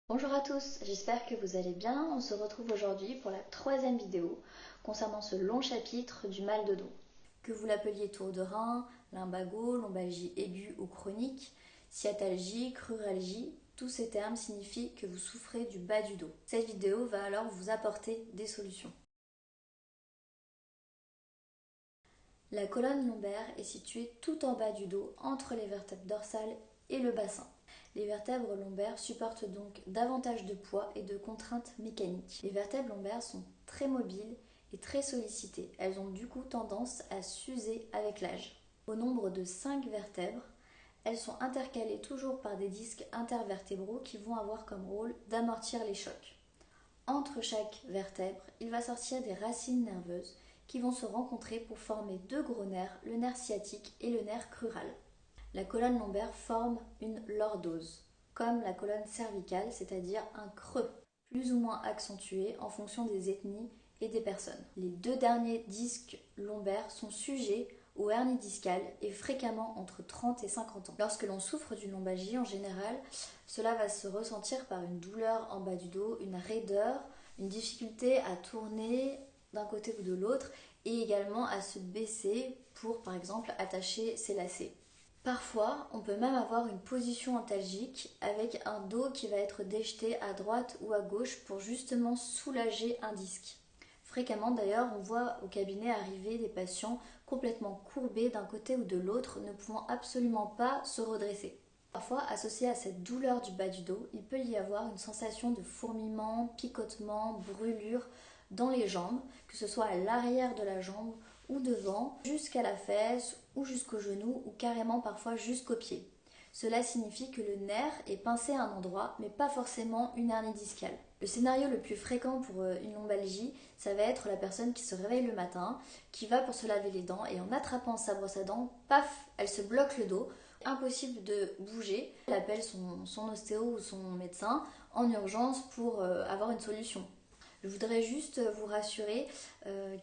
Bonjour à tous, j'espère que vous allez bien. On se retrouve aujourd'hui pour la troisième vidéo concernant ce long chapitre du mal de dos. Que vous l'appeliez tour de rein, lumbago, lombalgie aiguë ou chronique, sciatalgie, cruralgie, tous ces termes signifient que vous souffrez du bas du dos. Cette vidéo va alors vous apporter des solutions. La colonne lombaire est située tout en bas du dos, entre les vertèbres dorsales et le bassin. Les vertèbres lombaires supportent donc davantage de poids et de contraintes mécaniques. Les vertèbres lombaires sont très mobiles et très sollicitées. Elles ont du coup tendance à s'user avec l'âge. Au nombre de 5 vertèbres, elles sont intercalées toujours par des disques intervertébraux qui vont avoir comme rôle d'amortir les chocs. Entre chaque vertèbre, il va sortir des racines nerveuses qui vont se rencontrer pour former deux gros nerfs, le nerf sciatique et le nerf crural. La colonne lombaire forme une lordose, comme la colonne cervicale, c'est-à-dire un creux, plus ou moins accentué en fonction des ethnies et des personnes. Les deux derniers disques lombaires sont sujets aux hernies discales et fréquemment entre 30 et 50 ans. Lorsque l'on souffre d'une lombalgie, en général, cela va se ressentir par une douleur en bas du dos, une raideur, une difficulté à tourner d'un côté ou de l'autre et également à se baisser pour, par exemple, attacher ses lacets. Parfois, on peut même avoir une position antalgique avec un dos qui va être déjeté à droite ou à gauche pour justement soulager un disque. Fréquemment d'ailleurs, on voit au cabinet arriver des patients complètement courbés d'un côté ou de l'autre, ne pouvant absolument pas se redresser. Parfois, associé à cette douleur du bas du dos, il peut y avoir une sensation de fourmillement, picotement, brûlure dans les jambes, que ce soit à l'arrière de la jambe ou devant, jusqu'à la fesse ou jusqu'au genou ou carrément parfois jusqu'au pied. Cela signifie que le nerf est pincé à un endroit, mais pas forcément une hernie discale. Le scénario le plus fréquent pour une lombalgie, ça va être la personne qui se réveille le matin, qui va pour se laver les dents et en attrapant sa brosse à dents, paf, elle se bloque le dos. Impossible de bouger. Elle appelle son ostéo ou son médecin en urgence pour avoir une solution. Je voudrais juste vous rassurer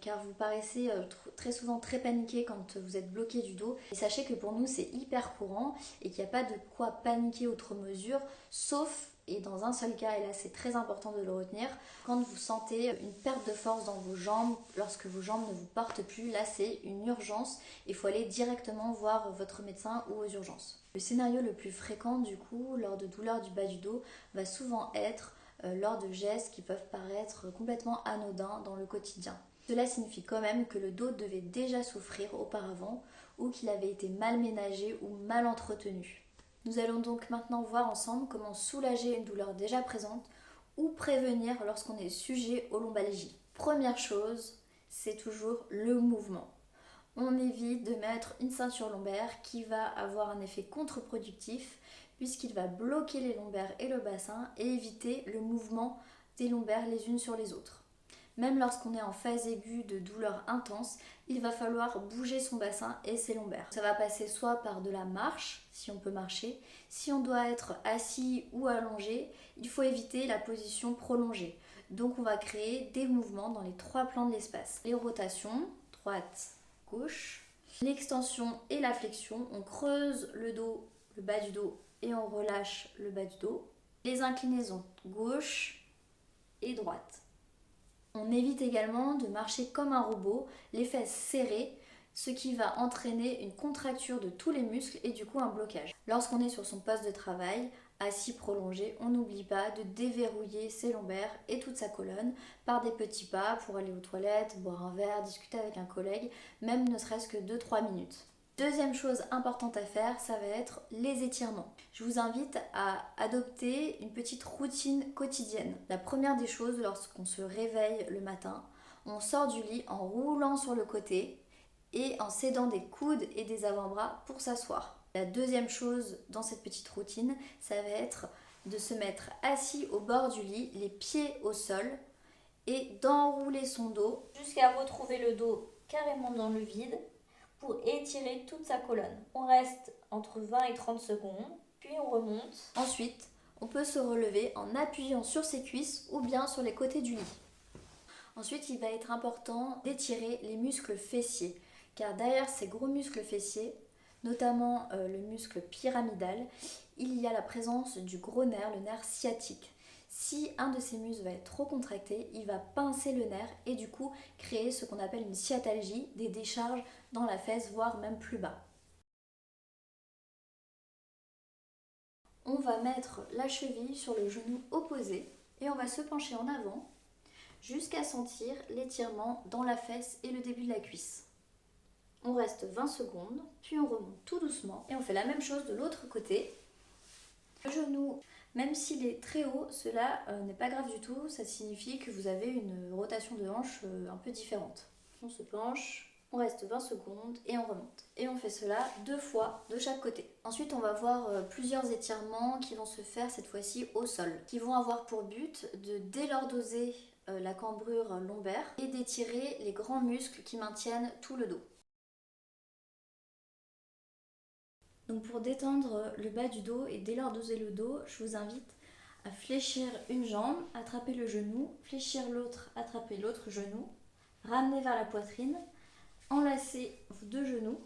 car vous paraissez très souvent très paniqué quand vous êtes bloqué du dos. Et sachez que pour nous c'est hyper courant et qu'il n'y a pas de quoi paniquer outre mesure, sauf, et dans un seul cas, et là c'est très important de le retenir, quand vous sentez une perte de force dans vos jambes, lorsque vos jambes ne vous portent plus, là c'est une urgence, il faut aller directement voir votre médecin ou aux urgences. Le scénario le plus fréquent du coup, lors de douleurs du bas du dos, va souvent être lors de gestes qui peuvent paraître complètement anodins dans le quotidien. Cela signifie quand même que le dos devait déjà souffrir auparavant ou qu'il avait été mal ménagé ou mal entretenu. Nous allons donc maintenant voir ensemble comment soulager une douleur déjà présente ou prévenir lorsqu'on est sujet aux lombalgies. Première chose, c'est toujours le mouvement. On évite de mettre une ceinture lombaire qui va avoir un effet contre-productif puisqu'il va bloquer les lombaires et le bassin et éviter le mouvement des lombaires les unes sur les autres. Même lorsqu'on est en phase aiguë de douleur intense, il va falloir bouger son bassin et ses lombaires. Ça va passer soit par de la marche, si on peut marcher. Si on doit être assis ou allongé, il faut éviter la position prolongée. Donc on va créer des mouvements dans les 3 plans de l'espace. Les rotations, droite, gauche. L'extension et la flexion, on creuse le dos, le bas du dos et on relâche le bas du dos. Les inclinaisons, gauche et droite. On évite également de marcher comme un robot, les fesses serrées, ce qui va entraîner une contracture de tous les muscles et du coup un blocage. Lorsqu'on est sur son poste de travail, assis prolongé, on n'oublie pas de déverrouiller ses lombaires et toute sa colonne par des petits pas pour aller aux toilettes, boire un verre, discuter avec un collègue, même ne serait-ce que 2-3 minutes. Deuxième chose importante à faire, ça va être les étirements. Je vous invite à adopter une petite routine quotidienne. La première des choses, lorsqu'on se réveille le matin, on sort du lit en roulant sur le côté et en s'aidant des coudes et des avant-bras pour s'asseoir. La deuxième chose dans cette petite routine, ça va être de se mettre assis au bord du lit, les pieds au sol et d'enrouler son dos jusqu'à retrouver le dos carrément dans le vide pour étirer toute sa colonne. On reste entre 20 et 30 secondes, puis on remonte. Ensuite, on peut se relever en appuyant sur ses cuisses ou bien sur les côtés du lit. Ensuite, il va être important d'étirer les muscles fessiers, car derrière ces gros muscles fessiers, notamment le muscle pyramidal, il y a la présence du gros nerf, le nerf sciatique. Si un de ces muscles va être trop contracté, il va pincer le nerf et du coup créer ce qu'on appelle une sciatalgie, des décharges dans la fesse, voire même plus bas. On va mettre la cheville sur le genou opposé et on va se pencher en avant jusqu'à sentir l'étirement dans la fesse et le début de la cuisse. On reste 20 secondes, puis on remonte tout doucement et on fait la même chose de l'autre côté. Le genou, même s'il est très haut, cela n'est pas grave du tout, ça signifie que vous avez une rotation de hanche un peu différente. On se penche, on reste 20 secondes et on remonte. Et on fait cela 2 fois de chaque côté. Ensuite, on va voir plusieurs étirements qui vont se faire cette fois-ci au sol, qui vont avoir pour but de délordoser la cambrure lombaire et d'étirer les grands muscles qui maintiennent tout le dos. Donc pour détendre le bas du dos et délordoser le dos, je vous invite à fléchir une jambe, attraper le genou, fléchir l'autre, attraper l'autre genou, ramener vers la poitrine, enlacer vos 2 genoux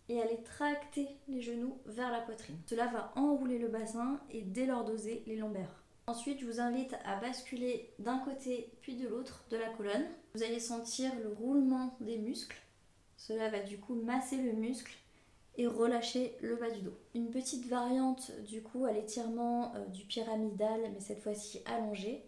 et aller tracter les genoux vers la poitrine. Cela va enrouler le bassin et délordoser les lombaires. Ensuite, je vous invite à basculer d'un côté puis de l'autre de la colonne. Vous allez sentir le roulement des muscles. Cela va du coup masser le muscle et relâcher le bas du dos. Une petite variante du coup à l'étirement du pyramidal, mais cette fois-ci allongé.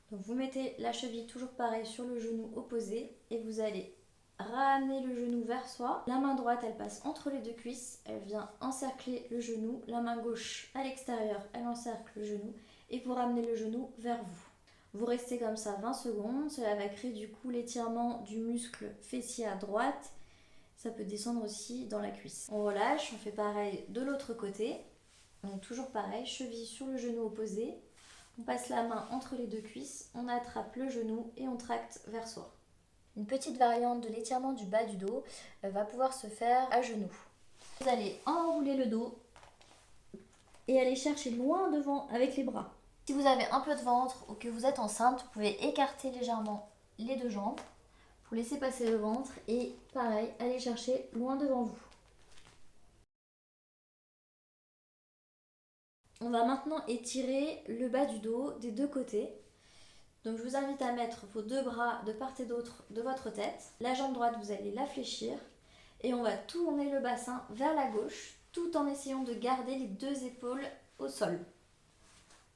Donc vous mettez la cheville toujours pareil sur le genou opposé et vous allez ramener le genou vers soi. La main droite, elle passe entre les 2 cuisses, elle vient encercler le genou. La main gauche à l'extérieur, elle encercle le genou et vous ramenez le genou vers vous. Vous restez comme ça 20 secondes, cela va créer du coup l'étirement du muscle fessier à droite. Ça peut descendre aussi dans la cuisse. On relâche, on fait pareil de l'autre côté. Donc toujours pareil, cheville sur le genou opposé. On passe la main entre les 2 cuisses, on attrape le genou et on tracte vers soi. Une petite variante de l'étirement du bas du dos va pouvoir se faire à genoux. Vous allez enrouler le dos et aller chercher loin devant avec les bras. Si vous avez un peu de ventre ou que vous êtes enceinte, vous pouvez écarter légèrement les 2 jambes pour laisser passer le ventre et pareil, aller chercher loin devant vous. On va maintenant étirer le bas du dos des 2 côtés. Donc je vous invite à mettre vos 2 bras de part et d'autre de votre tête. La jambe droite, vous allez la fléchir et on va tourner le bassin vers la gauche tout en essayant de garder les 2 épaules au sol.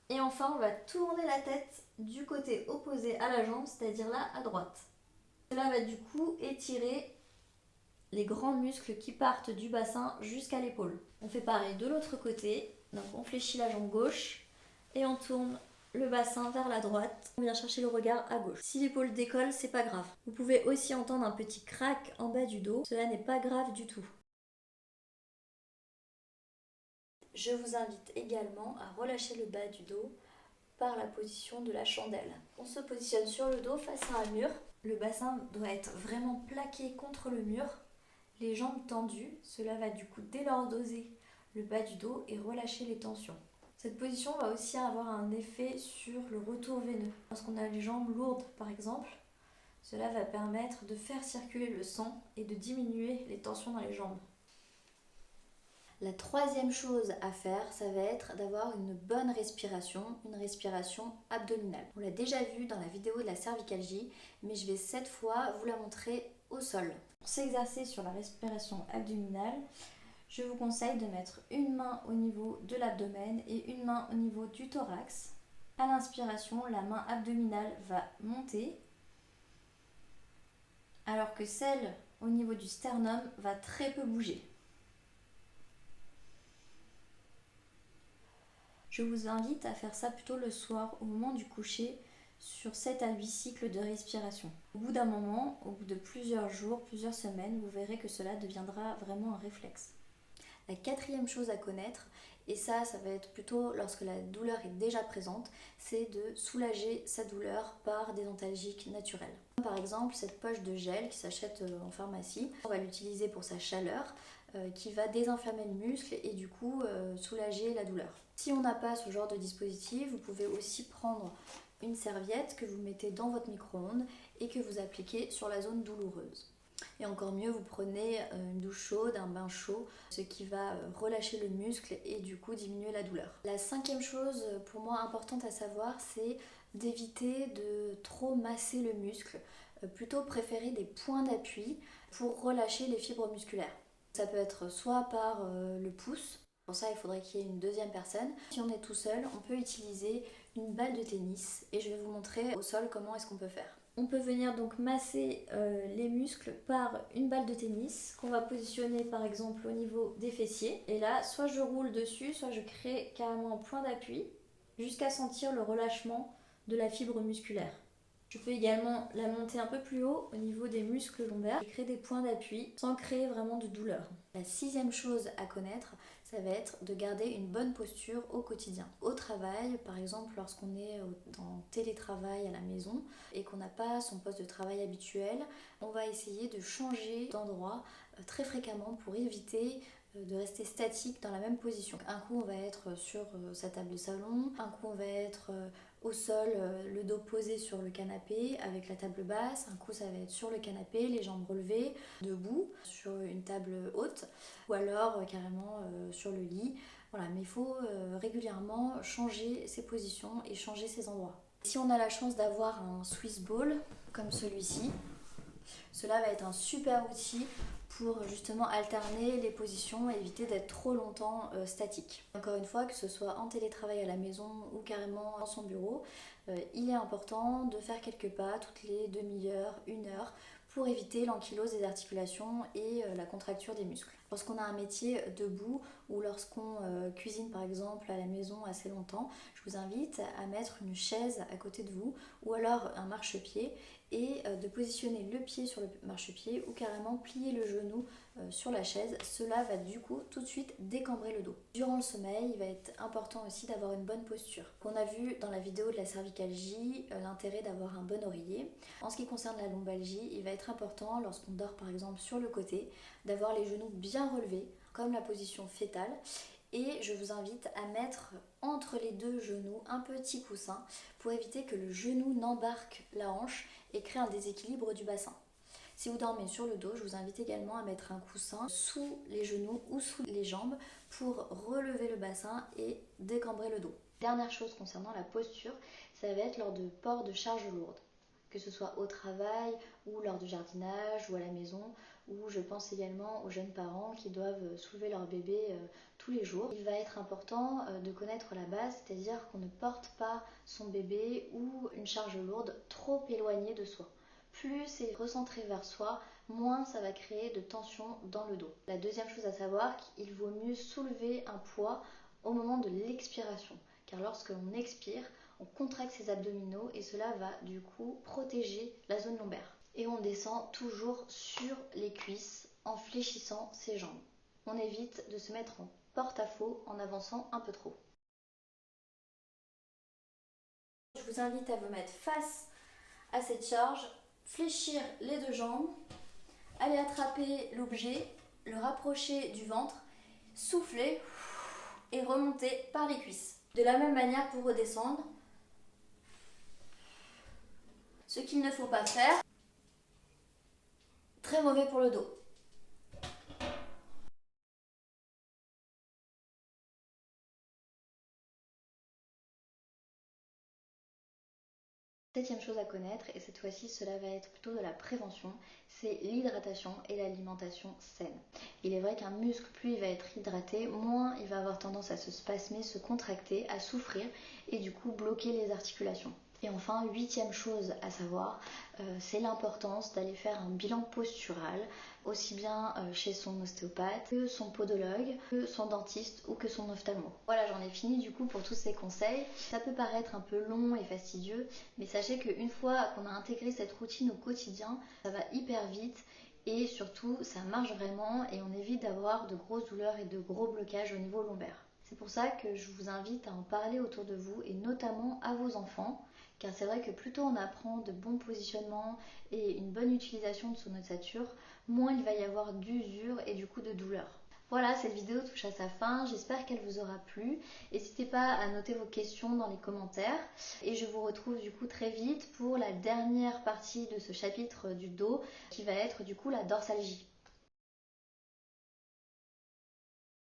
Et enfin, on va tourner la tête du côté opposé à la jambe, c'est-à-dire là à droite. Cela va du coup étirer les grands muscles qui partent du bassin jusqu'à l'épaule. On fait pareil de l'autre côté. Donc on fléchit la jambe gauche et on tourne le bassin vers la droite. On vient chercher le regard à gauche. Si l'épaule décolle, c'est pas grave. Vous pouvez aussi entendre un petit crack en bas du dos. Cela n'est pas grave du tout. Je vous invite également à relâcher le bas du dos par la position de la chandelle. On se positionne sur le dos face à un mur. Le bassin doit être vraiment plaqué contre le mur. Les jambes tendues, cela va du coup délordoser le bas du dos et relâcher les tensions. Cette position va aussi avoir un effet sur le retour veineux. Lorsqu'on a les jambes lourdes par exemple, cela va permettre de faire circuler le sang et de diminuer les tensions dans les jambes. La 3e chose à faire, ça va être d'avoir une bonne respiration, une respiration abdominale. On l'a déjà vu dans la vidéo de la cervicalgie, mais je vais cette fois vous la montrer au sol. Pour s'exercer sur la respiration abdominale, je vous conseille de mettre une main au niveau de l'abdomen et une main au niveau du thorax. À l'inspiration, la main abdominale va monter, alors que celle au niveau du sternum va très peu bouger. Je vous invite à faire ça plutôt le soir, au moment du coucher, sur 7 à 8 cycles de respiration. Au bout d'un moment, au bout de plusieurs jours, plusieurs semaines, vous verrez que cela deviendra vraiment un réflexe. La 4e chose à connaître, et ça va être plutôt lorsque la douleur est déjà présente, c'est de soulager sa douleur par des antalgiques naturels. Par exemple, cette poche de gel qui s'achète en pharmacie, on va l'utiliser pour sa chaleur, qui va désinflammer le muscle et du coup soulager la douleur. Si on n'a pas ce genre de dispositif, vous pouvez aussi prendre une serviette que vous mettez dans votre micro-ondes et que vous appliquez sur la zone douloureuse. Et encore mieux, vous prenez une douche chaude, un bain chaud, ce qui va relâcher le muscle et du coup diminuer la douleur. La cinquième chose pour moi importante à savoir, c'est d'éviter de trop masser le muscle, plutôt préférer des points d'appui pour relâcher les fibres musculaires. Ça peut être soit par le pouce, pour ça il faudrait qu'il y ait une deuxième personne. Si on est tout seul, on peut utiliser une balle de tennis et je vais vous montrer au sol comment est-ce qu'on peut faire. On peut venir donc masser les muscles par une balle de tennis qu'on va positionner par exemple au niveau des fessiers. Et là, soit je roule dessus, soit je crée carrément un point d'appui jusqu'à sentir le relâchement de la fibre musculaire. Je peux également la monter un peu plus haut au niveau des muscles lombaires et créer des points d'appui sans créer vraiment de douleur. La sixième chose à connaître, ça va être de garder une bonne posture au quotidien. Au travail, par exemple, lorsqu'on est en télétravail à la maison et qu'on n'a pas son poste de travail habituel, on va essayer de changer d'endroit très fréquemment pour éviter de rester statique dans la même position. Un coup, on va être sur sa table de salon, un coup, on va être au sol, le dos posé sur le canapé avec la table basse. Un coup, ça va être sur le canapé, les jambes relevées, debout, sur une table haute, ou alors carrément sur le lit. Voilà, mais il faut régulièrement changer ses positions et changer ses endroits. Si on a la chance d'avoir un Swiss Ball comme celui-ci, cela va être un super outil pour justement alterner les positions et éviter d'être trop longtemps statique. Encore une fois, que ce soit en télétravail à la maison ou carrément dans son bureau, il est important de faire quelques pas toutes les demi-heures, une heure, pour éviter l'ankylose des articulations et la contracture des muscles. Lorsqu'on a un métier debout ou lorsqu'on cuisine par exemple à la maison assez longtemps, je vous invite à mettre une chaise à côté de vous ou alors un marchepied et de positionner le pied sur le marchepied ou carrément plier le genou sur la chaise. Cela va du coup tout de suite décambrer le dos. Durant le sommeil, il va être important aussi d'avoir une bonne posture. On a vu dans la vidéo de la cervicalgie l'intérêt d'avoir un bon oreiller. En ce qui concerne la lombalgie, il va être important lorsqu'on dort par exemple sur le côté d'avoir les genoux bien relevés comme la position fétale. Et je vous invite à mettre entre les deux genoux un petit coussin pour éviter que le genou n'embarque la hanche et crée un déséquilibre du bassin. Si vous dormez sur le dos, je vous invite également à mettre un coussin sous les genoux ou sous les jambes pour relever le bassin et décambrer le dos. Dernière chose concernant la posture, ça va être lors de port de charges lourdes, que ce soit au travail ou lors du jardinage ou à la maison, ou je pense également aux jeunes parents qui doivent soulever leur bébé tous les jours. Il va être important de connaître la base, c'est-à-dire qu'on ne porte pas son bébé ou une charge lourde trop éloignée de soi. Plus c'est recentré vers soi, moins ça va créer de tension dans le dos. La deuxième chose à savoir, qu'il vaut mieux soulever un poids au moment de l'expiration, car lorsque l'on expire, on contracte ses abdominaux et cela va du coup protéger la zone lombaire. Et on descend toujours sur les cuisses en fléchissant ses jambes. On évite de se mettre en porte-à-faux en avançant un peu trop. Je vous invite à vous mettre face à cette charge, fléchir les deux jambes, aller attraper l'objet, le rapprocher du ventre, souffler et remonter par les cuisses. De la même manière pour redescendre. Ce qu'il ne faut pas faire, très mauvais pour le dos. Septième chose à connaître, et cette fois-ci cela va être plutôt de la prévention, c'est l'hydratation et l'alimentation saine. Il est vrai qu'un muscle, plus il va être hydraté, moins il va avoir tendance à se spasmer, se contracter, à souffrir et du coup bloquer les articulations. Et enfin, huitième chose à savoir, c'est l'importance d'aller faire un bilan postural, aussi bien chez son ostéopathe que son podologue, que son dentiste ou que son ophtalmo. Voilà, j'en ai fini du coup pour tous ces conseils. Ça peut paraître un peu long et fastidieux, mais sachez qu'une fois qu'on a intégré cette routine au quotidien, ça va hyper vite et surtout ça marche vraiment et on évite d'avoir de grosses douleurs et de gros blocages au niveau lombaire. C'est pour ça que je vous invite à en parler autour de vous et notamment à vos enfants, car c'est vrai que plus tôt on apprend de bons positionnements et une bonne utilisation de son ossature, moins il va y avoir d'usure et du coup de douleur. Voilà, cette vidéo touche à sa fin, j'espère qu'elle vous aura plu. N'hésitez pas à noter vos questions dans les commentaires et je vous retrouve du coup très vite pour la dernière partie de ce chapitre du dos qui va être du coup la dorsalgie.